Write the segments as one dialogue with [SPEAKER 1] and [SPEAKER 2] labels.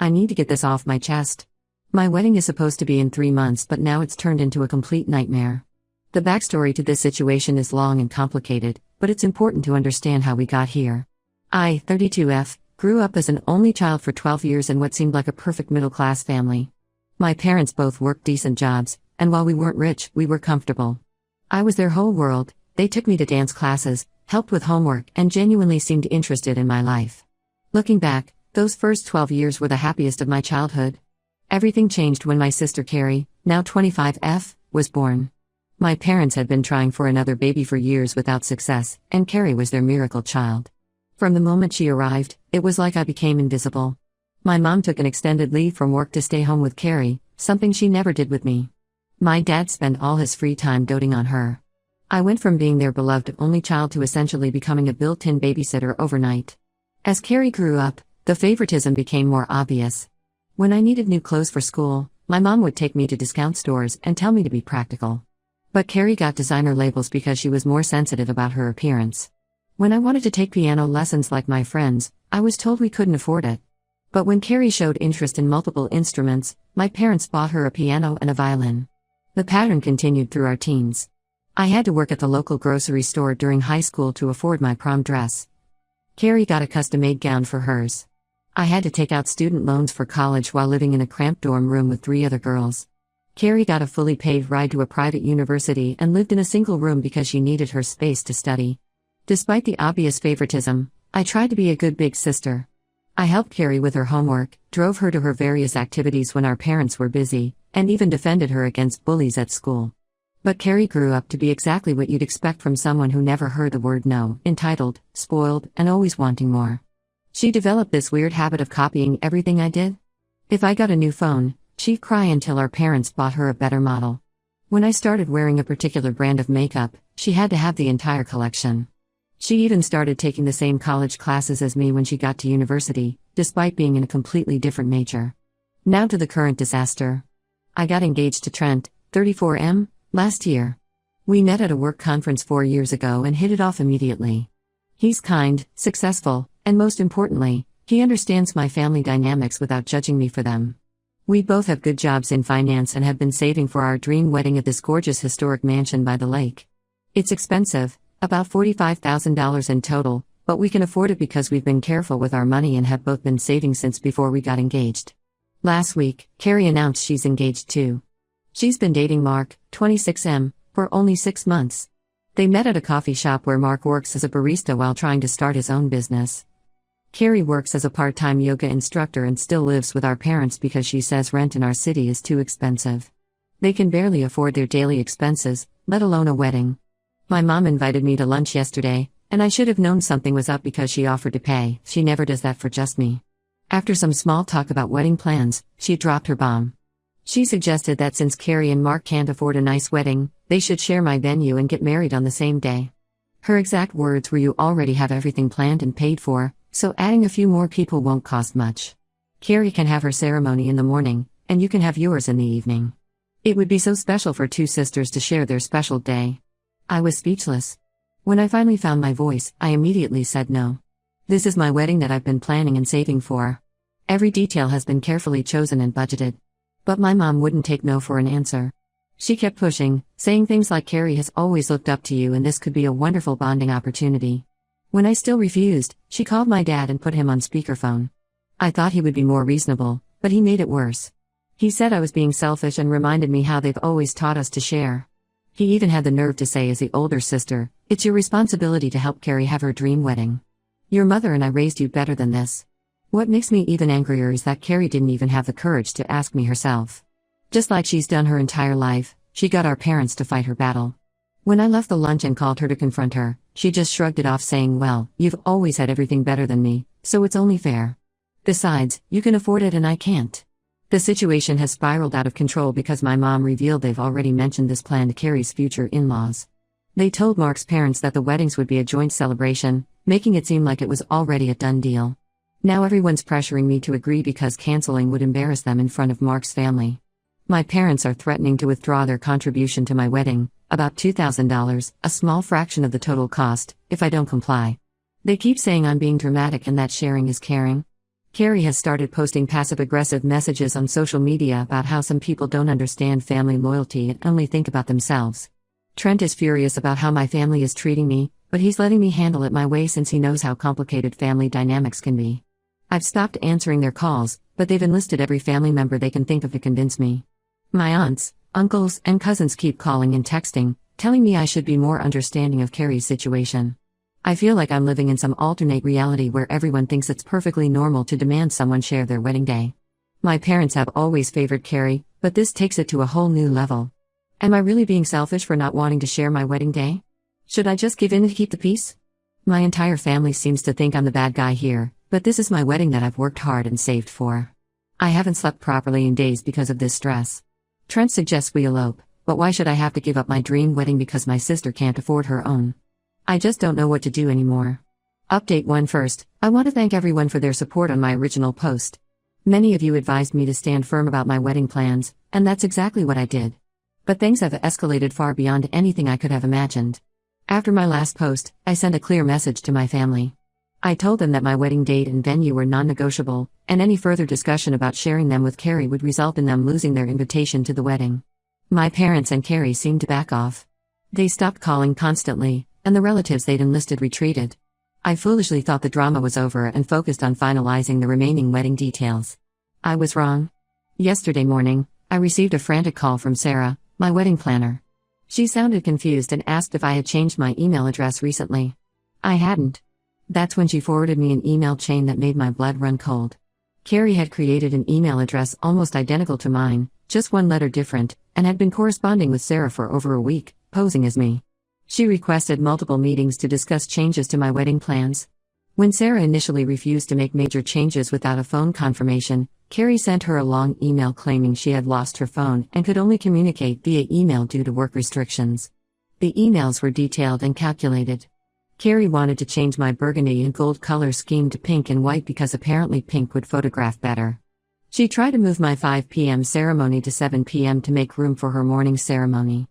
[SPEAKER 1] I need to get this off my chest. My wedding is supposed to be in 3 months, but now it's turned into a complete nightmare. The backstory to this situation is long and complicated, but it's important to understand how we got here. I, 32F, grew up as an only child for 12 years in what seemed like a perfect middle-class family. My parents both worked decent jobs, and while we weren't rich, we were comfortable. I was their whole world. They took me to dance classes, helped with homework, and genuinely seemed interested in my life. Looking back, those first 12 years were the happiest of my childhood. Everything changed when my sister Carrie, now 25F, was born. My parents had been trying for another baby for years without success, and Carrie was their miracle child. From the moment she arrived, it was like I became invisible. My mom took an extended leave from work to stay home with Carrie, something she never did with me. My dad spent all his free time doting on her. I went from being their beloved only child to essentially becoming a built-in babysitter overnight. As Carrie grew up, the favoritism became more obvious. When I needed new clothes for school, my mom would take me to discount stores and tell me to be practical. But Carrie got designer labels because she was more sensitive about her appearance. When I wanted to take piano lessons like my friends, I was told we couldn't afford it. But when Carrie showed interest in multiple instruments, my parents bought her a piano and a violin. The pattern continued through our teens. I had to work at the local grocery store during high school to afford my prom dress. Carrie got a custom-made gown for hers. I had to take out student loans for college while living in a cramped dorm room with 3 other girls. Carrie got a fully paid ride to a private university and lived in a single room because she needed her space to study. Despite the obvious favoritism, I tried to be a good big sister. I helped Carrie with her homework, drove her to her various activities when our parents were busy, and even defended her against bullies at school. But Carrie grew up to be exactly what you'd expect from someone who never heard the word no: entitled, spoiled, and always wanting more. She developed this weird habit of copying everything I did. If I got a new phone, she'd cry until our parents bought her a better model. When I started wearing a particular brand of makeup, she had to have the entire collection. She even started taking the same college classes as me when she got to university, despite being in a completely different major. Now to the current disaster. I got engaged to Trent, 34M, last year. We met at a work conference 4 years ago and hit it off immediately. He's kind, successful, and most importantly, he understands my family dynamics without judging me for them. We both have good jobs in finance and have been saving for our dream wedding at this gorgeous historic mansion by the lake. It's expensive, about $45,000 in total, but we can afford it because we've been careful with our money and have both been saving since before we got engaged. Last week, Carrie announced she's engaged too. She's been dating Mark, 26M, for only 6 months. They met at a coffee shop where Mark works as a barista while trying to start his own business. Carrie works as a part-time yoga instructor and still lives with our parents because she says rent in our city is too expensive. They can barely afford their daily expenses, let alone a wedding. My mom invited me to lunch yesterday, and I should have known something was up because she offered to pay. She never does that for just me. After some small talk about wedding plans, she dropped her bomb. She suggested that since Carrie and Mark can't afford a nice wedding, they should share my venue and get married on the same day. Her exact words were, "You already have everything planned and paid for, so adding a few more people won't cost much. Carrie can have her ceremony in the morning, and you can have yours in the evening. It would be so special for 2 sisters to share their special day." I was speechless. When I finally found my voice, I immediately said no. This is my wedding that I've been planning and saving for. Every detail has been carefully chosen and budgeted. But my mom wouldn't take no for an answer. She kept pushing, saying things like, "Carrie has always looked up to you and this could be a wonderful bonding opportunity." When I still refused, she called my dad and put him on speakerphone. I thought he would be more reasonable, but he made it worse. He said I was being selfish and reminded me how they've always taught us to share. He even had the nerve to say as the older sister, "It's your responsibility to help Carrie have her dream wedding. Your mother and I raised you better than this." What makes me even angrier is that Carrie didn't even have the courage to ask me herself. Just like she's done her entire life, she got our parents to fight her battle. When I left the lunch and called her to confront her, she just shrugged it off saying, "Well, you've always had everything better than me, so it's only fair. Besides, you can afford it and I can't." The situation has spiraled out of control because my mom revealed they've already mentioned this plan to Carrie's future in-laws. They told Mark's parents that the weddings would be a joint celebration, making it seem like it was already a done deal. Now everyone's pressuring me to agree because canceling would embarrass them in front of Mark's family. My parents are threatening to withdraw their contribution to my wedding, about $2,000, a small fraction of the total cost, if I don't comply. They keep saying I'm being dramatic and that sharing is caring. Carrie has started posting passive-aggressive messages on social media about how some people don't understand family loyalty and only think about themselves. Trent is furious about how my family is treating me, but he's letting me handle it my way since he knows how complicated family dynamics can be. I've stopped answering their calls, but they've enlisted every family member they can think of to convince me. My aunts, uncles, and cousins keep calling and texting, telling me I should be more understanding of Carrie's situation. I feel like I'm living in some alternate reality where everyone thinks it's perfectly normal to demand someone share their wedding day. My parents have always favored Carrie, but this takes it to a whole new level. Am I really being selfish for not wanting to share my wedding day? Should I just give in and keep the peace? My entire family seems to think I'm the bad guy here, but this is my wedding that I've worked hard and saved for. I haven't slept properly in days because of this stress. Trent suggests we elope, but why should I have to give up my dream wedding because my sister can't afford her own? I just don't know what to do anymore. Update 1 first, I want to thank everyone for their support on my original post. Many of you advised me to stand firm about my wedding plans, and that's exactly what I did. But things have escalated far beyond anything I could have imagined. After my last post, I sent a clear message to my family. I told them that my wedding date and venue were non-negotiable, and any further discussion about sharing them with Carrie would result in them losing their invitation to the wedding. My parents and Carrie seemed to back off. They stopped calling constantly, and the relatives they'd enlisted retreated. I foolishly thought the drama was over and focused on finalizing the remaining wedding details. I was wrong. Yesterday morning, I received a frantic call from Sarah, my wedding planner. She sounded confused and asked if I had changed my email address recently. I hadn't. That's when she forwarded me an email chain that made my blood run cold. Carrie had created an email address almost identical to mine, just one letter different, and had been corresponding with Sarah for over a week, posing as me. She requested multiple meetings to discuss changes to my wedding plans. When Sarah initially refused to make major changes without a phone confirmation, Carrie sent her a long email claiming she had lost her phone and could only communicate via email due to work restrictions. The emails were detailed and calculated. Carrie wanted to change my burgundy and gold color scheme to pink and white because apparently pink would photograph better. She tried to move my 5 p.m. ceremony to 7 p.m. to make room for her morning ceremony.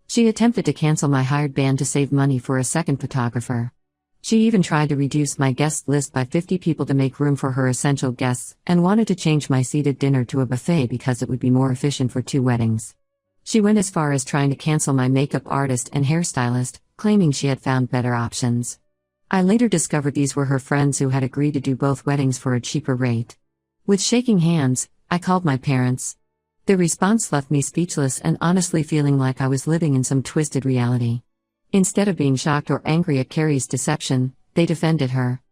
[SPEAKER 1] She attempted to cancel my hired band to save money for a second photographer. She even tried to reduce my guest list by 50 people to make room for her essential guests, and wanted to change my seated dinner to a buffet because it would be more efficient for 2 weddings. She went as far as trying to cancel my makeup artist and hairstylist, claiming she had found better options. I later discovered these were her friends who had agreed to do both weddings for a cheaper rate. With shaking hands, I called my parents. The response left me speechless and honestly feeling like I was living in some twisted reality. Instead of being shocked or angry at Carrie's deception, they defended her.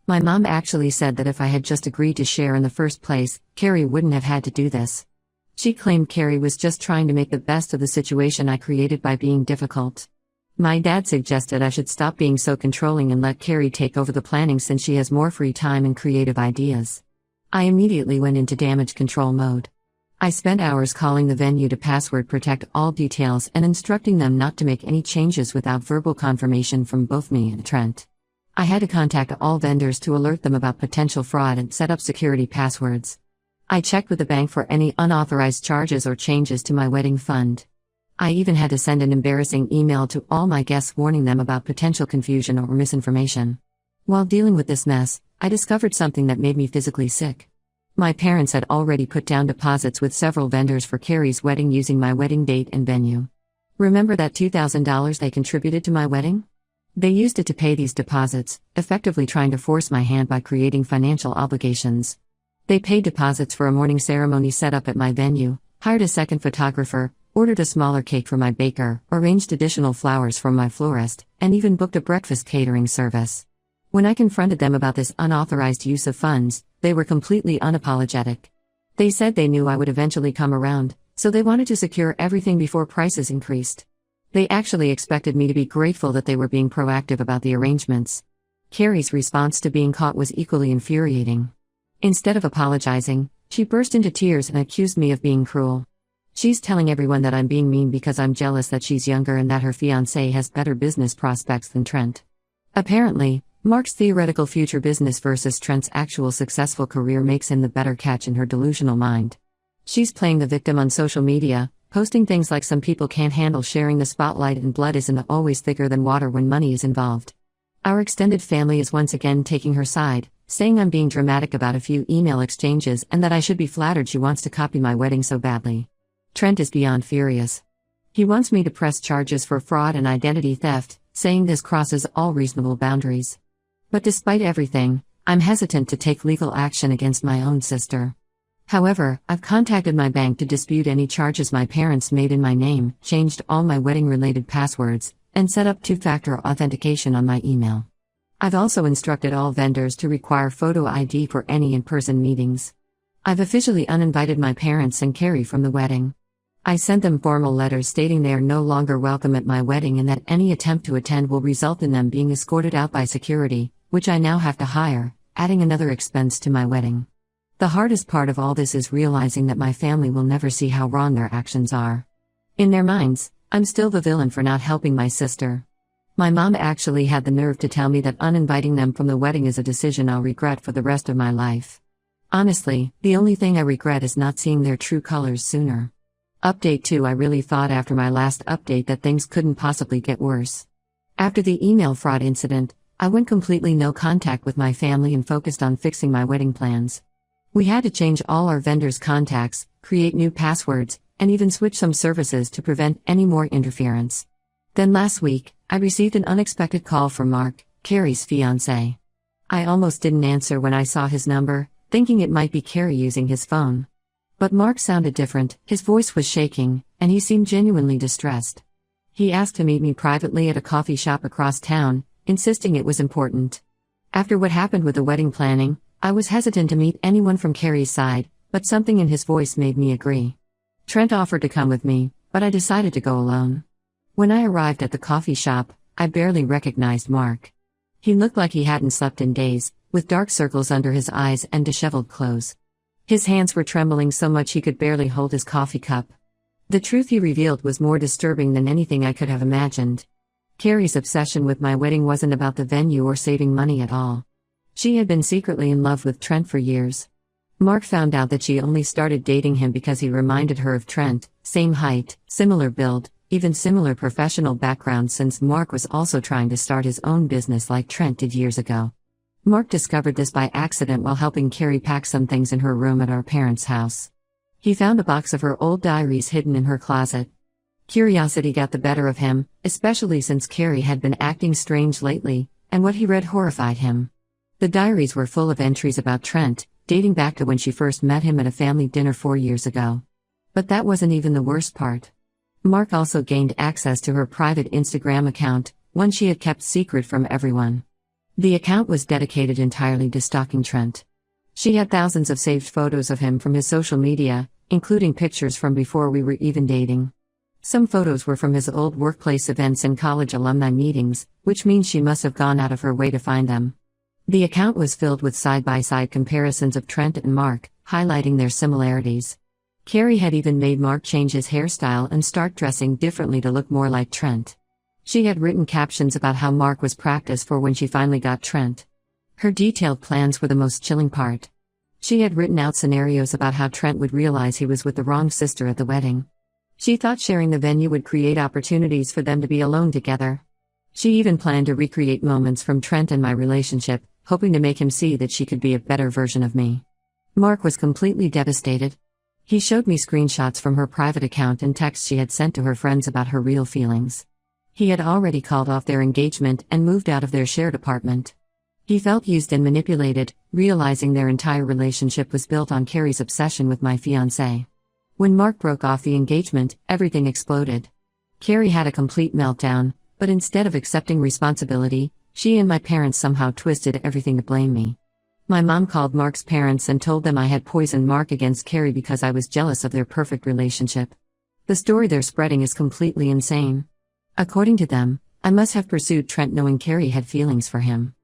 [SPEAKER 1] My mom actually said that if I had just agreed to share in the first place, Carrie wouldn't have had to do this. She claimed Carrie was just trying to make the best of the situation I created by being difficult. My dad suggested I should stop being so controlling and let Carrie take over the planning since she has more free time and creative ideas. I immediately went into damage control mode. I spent hours calling the venue to password protect all details and instructing them not to make any changes without verbal confirmation from both me and Trent. I had to contact all vendors to alert them about potential fraud and set up security passwords. I checked with the bank for any unauthorized charges or changes to my wedding fund. I even had to send an embarrassing email to all my guests warning them about potential confusion or misinformation. While dealing with this mess, I discovered something that made me physically sick. My parents had already put down deposits with several vendors for Carrie's wedding using my wedding date and venue. Remember that $2,000 they contributed to my wedding? They used it to pay these deposits, effectively trying to force my hand by creating financial obligations. They paid deposits for a morning ceremony set up at my venue, hired a second photographer, ordered a smaller cake for my baker, arranged additional flowers from my florist, and even booked a breakfast catering service. When I confronted them about this unauthorized use of funds, they were completely unapologetic. They said they knew I would eventually come around, so they wanted to secure everything before prices increased. They actually expected me to be grateful that they were being proactive about the arrangements. Carrie's response to being caught was equally infuriating. Instead of apologizing, she burst into tears and accused me of being cruel. She's telling everyone that I'm being mean because I'm jealous that she's younger and that her fiancé has better business prospects than Trent. Apparently, Mark's theoretical future business versus Trent's actual successful career makes him the better catch in her delusional mind. She's playing the victim on social media, posting things like some people can't handle sharing the spotlight and blood isn't always thicker than water when money is involved. Our extended family is once again taking her side, saying I'm being dramatic about a few email exchanges and that I should be flattered she wants to copy my wedding so badly. Trent is beyond furious. He wants me to press charges for fraud and identity theft, saying this crosses all reasonable boundaries. But despite everything, I'm hesitant to take legal action against my own sister. However, I've contacted my bank to dispute any charges my parents made in my name, changed all my wedding-related passwords, and set up two-factor authentication on my email. I've also instructed all vendors to require photo ID for any in-person meetings. I've officially uninvited my parents and Carrie from the wedding. I sent them formal letters stating they are no longer welcome at my wedding and that any attempt to attend will result in them being escorted out by security, which I now have to hire, adding another expense to my wedding. The hardest part of all this is realizing that my family will never see how wrong their actions are. In their minds, I'm still the villain for not helping my sister. My mom actually had the nerve to tell me that uninviting them from the wedding is a decision I'll regret for the rest of my life. Honestly, the only thing I regret is not seeing their true colors sooner. Update 2. I really thought after my last update that things couldn't possibly get worse. After the email fraud incident, I went completely no contact with my family and focused on fixing my wedding plans. We had to change all our vendors' contacts, create new passwords, and even switch some services to prevent any more interference. Then last week, I received an unexpected call from Mark, Carrie's fiancé. I almost didn't answer when I saw his number, thinking it might be Carrie using his phone. But Mark sounded different, his voice was shaking, and he seemed genuinely distressed. He asked to meet me privately at a coffee shop across town, insisting it was important. After what happened with the wedding planning, I was hesitant to meet anyone from Carrie's side, but something in his voice made me agree. Trent offered to come with me, but I decided to go alone. When I arrived at the coffee shop, I barely recognized Mark. He looked like he hadn't slept in days, with dark circles under his eyes and disheveled clothes. His hands were trembling so much he could barely hold his coffee cup. The truth he revealed was more disturbing than anything I could have imagined. Carrie's obsession with my wedding wasn't about the venue or saving money at all. She had been secretly in love with Trent for years. Mark found out that she only started dating him because he reminded her of Trent, same height, similar build, even similar professional background, since Mark was also trying to start his own business like Trent did years ago. Mark discovered this by accident while helping Carrie pack some things in her room at our parents' house. He found a box of her old diaries hidden in her closet. Curiosity got the better of him, especially since Carrie had been acting strange lately, and what he read horrified him. The diaries were full of entries about Trent, dating back to when she first met him at a family dinner 4 years ago. But that wasn't even the worst part. Mark also gained access to her private Instagram account, one she had kept secret from everyone. The account was dedicated entirely to stalking Trent. She had thousands of saved photos of him from his social media, including pictures from before we were even dating. Some photos were from his old workplace events and college alumni meetings, which means she must have gone out of her way to find them. The account was filled with side-by-side comparisons of Trent and Mark, highlighting their similarities. Carrie had even made Mark change his hairstyle and start dressing differently to look more like Trent. She had written captions about how Mark was practiced for when she finally got Trent. Her detailed plans were the most chilling part. She had written out scenarios about how Trent would realize he was with the wrong sister at the wedding. She thought sharing the venue would create opportunities for them to be alone together. She even planned to recreate moments from Trent and my relationship, hoping to make him see that she could be a better version of me. Mark was completely devastated. He showed me screenshots from her private account and texts she had sent to her friends about her real feelings. He had already called off their engagement and moved out of their shared apartment. He felt used and manipulated, realizing their entire relationship was built on Carrie's obsession with my fiancé. When Mark broke off the engagement, everything exploded. Carrie had a complete meltdown, but instead of accepting responsibility, she and my parents somehow twisted everything to blame me. My mom called Mark's parents and told them I had poisoned Mark against Carrie because I was jealous of their perfect relationship. The story they're spreading is completely insane. According to them, I must have pursued Trent knowing Carrie had feelings for him.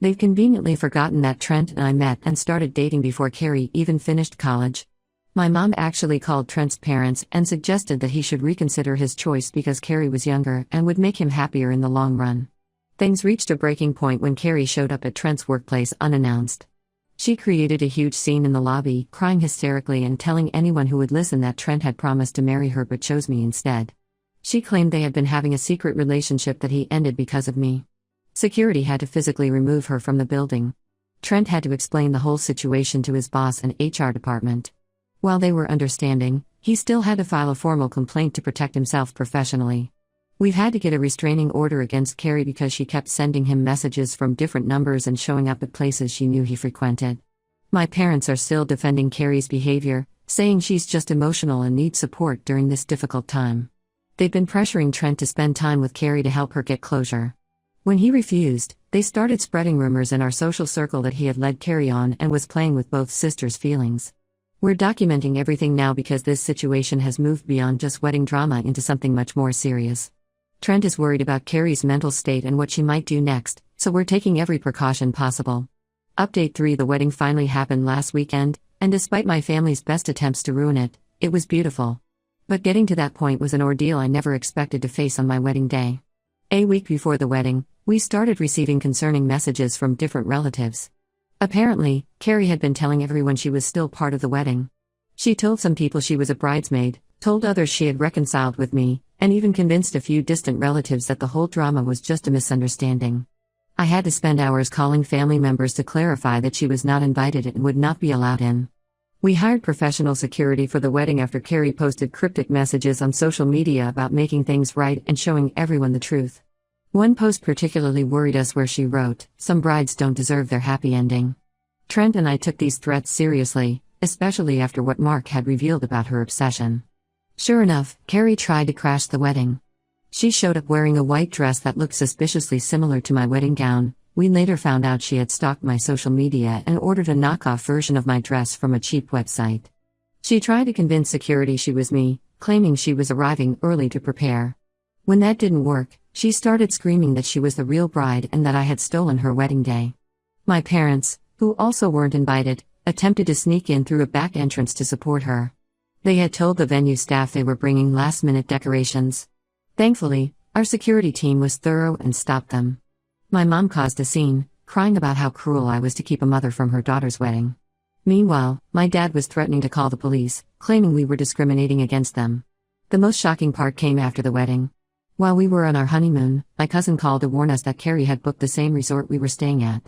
[SPEAKER 1] They've conveniently forgotten that Trent and I met and started dating before Carrie even finished college. My mom actually called Trent's parents and suggested that he should reconsider his choice because Carrie was younger and would make him happier in the long run. Things reached a breaking point when Carrie showed up at Trent's workplace unannounced. She created a huge scene in the lobby, crying hysterically and telling anyone who would listen that Trent had promised to marry her but chose me instead. She claimed they had been having a secret relationship that he ended because of me. Security had to physically remove her from the building. Trent had to explain the whole situation to his boss and HR department. While they were understanding, he still had to file a formal complaint to protect himself professionally. We've had to get a restraining order against Carrie because she kept sending him messages from different numbers and showing up at places she knew he frequented. My parents are still defending Carrie's behavior, saying she's just emotional and needs support during this difficult time. They've been pressuring Trent to spend time with Carrie to help her get closure. When he refused, they started spreading rumors in our social circle that he had led Carrie on and was playing with both sisters' feelings. We're documenting everything now because this situation has moved beyond just wedding drama into something much more serious. Trent is worried about Carrie's mental state and what she might do next, so we're taking every precaution possible. Update 3: The wedding finally happened last weekend, and despite my family's best attempts to ruin it, it was beautiful. But getting to that point was an ordeal I never expected to face on my wedding day. A week before the wedding, we started receiving concerning messages from different relatives. Apparently, Carrie had been telling everyone she was still part of the wedding. She told some people she was a bridesmaid, told others she had reconciled with me, and even convinced a few distant relatives that the whole drama was just a misunderstanding. I had to spend hours calling family members to clarify that she was not invited and would not be allowed in. We hired professional security for the wedding after Carrie posted cryptic messages on social media about making things right and showing everyone the truth. One post particularly worried us where she wrote, "Some brides don't deserve their happy ending." Trent and I took these threats seriously, especially after what Mark had revealed about her obsession. Sure enough, Carrie tried to crash the wedding. She showed up wearing a white dress that looked suspiciously similar to my wedding gown. We later found out she had stalked my social media and ordered a knockoff version of my dress from a cheap website. She tried to convince security she was me, claiming she was arriving early to prepare. When that didn't work, she started screaming that she was the real bride and that I had stolen her wedding day. My parents, who also weren't invited, attempted to sneak in through a back entrance to support her. They had told the venue staff they were bringing last-minute decorations. Thankfully, our security team was thorough and stopped them. My mom caused a scene, crying about how cruel I was to keep a mother from her daughter's wedding. Meanwhile, my dad was threatening to call the police, claiming we were discriminating against them. The most shocking part came after the wedding. While we were on our honeymoon, my cousin called to warn us that Carrie had booked the same resort we were staying at.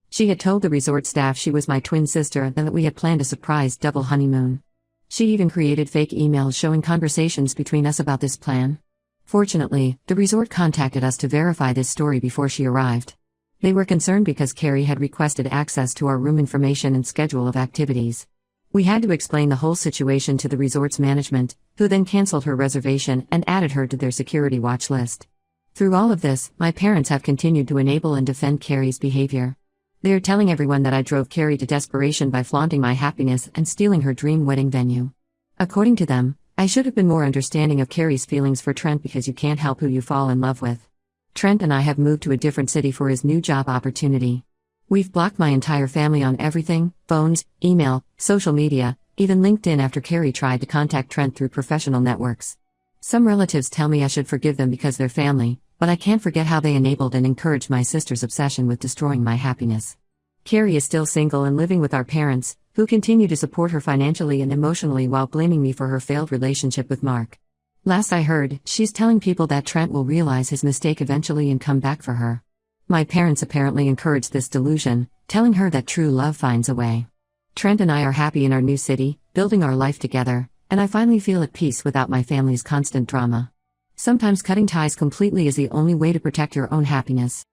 [SPEAKER 1] She had told the resort staff she was my twin sister and that we had planned a surprise double honeymoon. She even created fake emails showing conversations between us about this plan. Fortunately, the resort contacted us to verify this story before she arrived. They were concerned because Carrie had requested access to our room information and schedule of activities. We had to explain the whole situation to the resort's management, who then canceled her reservation and added her to their security watch list. Through all of this, my parents have continued to enable and defend Carrie's behavior. They are telling everyone that I drove Carrie to desperation by flaunting my happiness and stealing her dream wedding venue. According to them, I should have been more understanding of Carrie's feelings for Trent because you can't help who you fall in love with. Trent and I have moved to a different city for his new job opportunity. We've blocked my entire family on everything: phones, email, social media, even LinkedIn after Carrie tried to contact Trent through professional networks. Some relatives tell me I should forgive them because they're family, but I can't forget how they enabled and encouraged my sister's obsession with destroying my happiness. Carrie is still single and living with our parents, who continue to support her financially and emotionally while blaming me for her failed relationship with Mark. Last I heard, she's telling people that Trent will realize his mistake eventually and come back for her. My parents apparently encouraged this delusion, telling her that true love finds a way. Trent and I are happy in our new city, building our life together, and I finally feel at peace without my family's constant drama. Sometimes cutting ties completely is the only way to protect your own happiness.